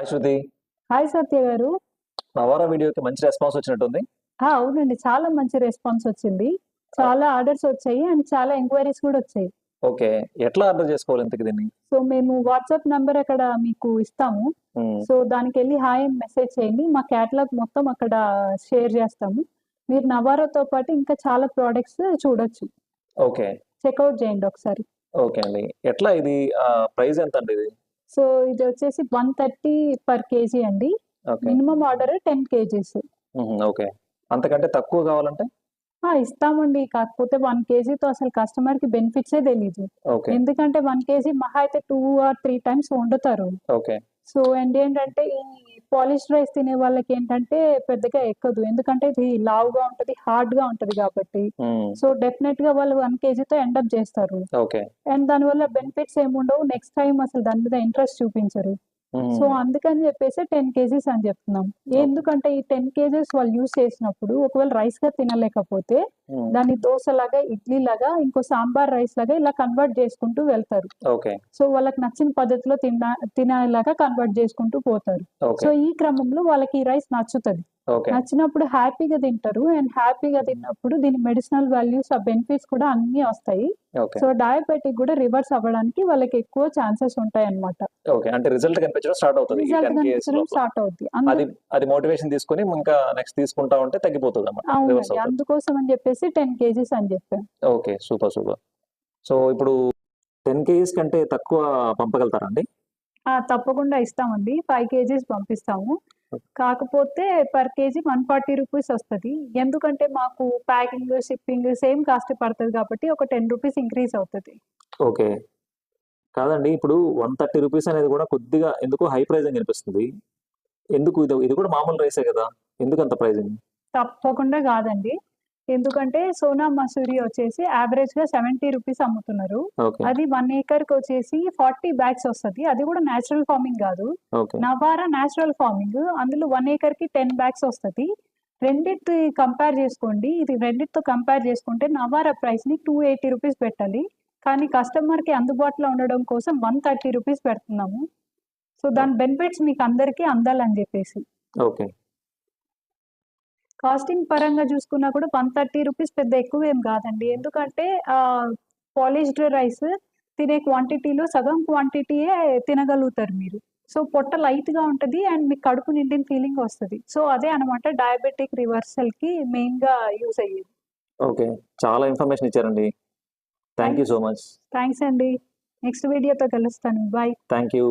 శృతి, hi సత్య గారు. నవారా వీడియోకి మంచి రెస్పాన్స్ వచ్చినట్టుంది. అవునండి. చాలా మంచి రెస్పాన్స్ వచ్చింది. చాలా ఆర్డర్స్ వచ్చాయి అండ్ చాలా ఎంక్వైరీస్ కూడా వచ్చాయి. ఓకే. ఎట్లా ఆర్డర్ చేసుకోవాలి ఇంతకి దీన్ని? సో, మేము వాట్సాప్ నంబర్ అక్కడ మీకు ఇస్తాము. హ్మ్. సో, దానికెళ్ళి హాయ్ అని మెసేజ్ చేయండి. మా క్యాటలాగ్ మొత్తం అక్కడ షేర్ చేస్తాము. మీరు నవారాతో పాటు ఇంకా చాలా ప్రొడక్ట్స్ చూడొచ్చు. ఓకే. చెక్‌ఔట్ చేయండి ఒకసారి. ఓకే అండి. ఎట్లా ఇది ప్రైస్ ఎంతండి ఇది? సో, ఇది వచ్చేసి 130 పర్ కేజీ అండి. Okay. Minimum order 10 kgs. Okay. అంతకంటే తక్కువ కావాలంటే? ఇస్తామండి. కాకపోతే 1 కేజీతో అసలు కస్టమర్‌కి బెనిఫిట్సే తెలీదు. ఓకే. ఎందుకంటే 1 కేజీ మహా అయితే 2 ఆర్ 3 టైమ్స్ వండుతారు. ఓకే. సో, అండ్ ఏంటంటే ఈ పాలిష్డ్ రైస్ తినే వాళ్ళకేంటంటే పెద్దగా ఎక్కదు. ఎందుకంటే ఇది లావుగా ఉంటది, హార్డ్‌గా ఉంటది కాబట్టి. హ్మ్. సో, డెఫినెట్‌గా వాళ్ళు 1 కేజీతో ఎండ్ అప్ చేస్తారు. ఓకే. అండ్ దానివల్ల బెనిఫిట్స్ ఏముండవు. నెక్స్ట్ టైమ్ అసలు దాని మీద ఇంట్రెస్ట్ చూపించరు. సో, హ్మ్. అందుకని చెప్పేసి 10 కేజీస్ అని చెప్తున్నాం. ఎందుకంటే ఈ 10 కేజీస్ వాళ్ళు యూజ్ చేసినప్పుడు ఒకవేళ రైస్‌గా తినలేకపోతే హ్మ్. దాన్ని దోసలాగా, ఇడ్లీలాగా, ఇంకో సాంబార్ రైస్ లాగా ఇలా కన్వర్ట్ చేసుకుంటూ వెళ్తారు. ఓకే. సో, వాళ్ళకి నచ్చిన పద్ధతిలో తినేలాగా కన్వర్ట్ చేసుకుంటూ పోతారు. ఓకే. సో, ఈ క్రమంలో వాళ్ళకి ఈ రైస్ నచ్చుతది. ఓకే. నచ్చినప్పుడు హ్యాపీగా తింటారు. అండ్ హ్యాపీగా తిన్నప్పుడు దీని మెడిసినల్ వాల్యూస్, ఆ బెనిఫిట్స్ కూడా అన్నీ వస్తాయి. ఓకే. సో, డయాబెటిక్ కూడా రివర్స్ అవ్వడానికి వాళ్ళకి ఎక్కువ ఛాన్సెస్ ఉంటాయన్నమాట. ఓకే. అంటే రిజల్ట్ కనిపించడం స్టార్ట్ అవుతది. ఈ రిజల్ట్ 10 కేజీస్ కనిపించడం లోపల. స్టార్ట్ అవుద్ది. అది మోటివేషన్ తీసుకొని ఇంకా నెక్స్ట్ తీసుకుంటా ఉంటే తగ్గిపోతదన్నమాట. రివర్స్ అవునండి. అవుతది. అందుకోసం అని చెప్పేసి 10 కేజీస్ అని చెప్పాం. ఓకే. సూపర్. సూపర్. సో, ఇప్పుడు 10 కేజీస్ కంటే తక్కువ పంపగలుగుతారా అండి? తప్పకుండా ఇస్తామండి. 5 కేజీస్ పంపిస్తాము. కాకపోతే పర్ కేజీ 140 రూపీస్ వస్తది. ఎందుకంటే మాకు ప్యాకింగ్, షిప్పింగ్ సేమ్ కాస్ట్ పడతది కాబట్టి ఒక 10 రూపీస్ ఇంక్రీజ్ అవుతది. ఓకే. కాదండి. ఇప్పుడు 130 రూపీస్ అనేది కూడా కొద్దిగా ఎందుకో హై ప్రైజింగ్ అనిపిస్తుంది. ఎందుకు ఇది కూడా మామూలు రైసే కదా! ఎందుకంత ప్రైజింగ్? తప్పకుండా గాదండి. ఎందుకంటే సోనా మసూరి వచ్చేసి యావరేజ్‌గా 70 రూపీస్ అమ్ముతున్నారు. ఓకే. అది 1 ఏకర్‌కొచ్చేసి 40 బ్యాగ్స్ వస్తది. అది కూడా నేచురల్ ఫార్మింగ్ గాదు. ఓకే. Navara natural farming. అందులో 1 ఏకర్‌కి 10 బ్యాగ్స్ వస్తది. రెండిటి కంపేర్ చేసుకోండి. ఇది రెండిటితో కంపేర్ చేసుకుంటే నవారా ప్రైస్‌ని 280 రూపీస్ పెట్టాలి. కానీ కస్టమర్‌కి అందుబాటులో ఉండడం కోసం 130 రూపీస్ పెడుతున్నాము. సో, దాని బెనిఫిట్స్ మీకు అందరికీ అందాలని జెప్పేసి. ఓకే. కాస్టింగ్ పరంగా చూసుకున్నా కూడా 130 రూపీస్ పెద్ద ఎక్కువేం గాదండి. ఎందుకంటే పాలిష్డ్ రైస్ తినే క్వాంటిటీలో సగం క్వాంటిటీయే తినగలుగుతారు మీరు. సో, పొట్ట లైట్‌గా ఉంటది అండ్ మీకు కడుపు నిండిన ఫీలింగ్ వస్తది. సో, అదే అనమాట డయాబెటిక్ రివర్సల్‌కి మెయిన్‌గా యూజ్ అయ్యేది. ఓకే. చాలా ఇన్ఫర్మేషన్ ఇచ్చారండి. Thank you so much. Thanks అండి. నెక్స్ట్ వీడియోతో కలుస్తాను. బై. Thank you.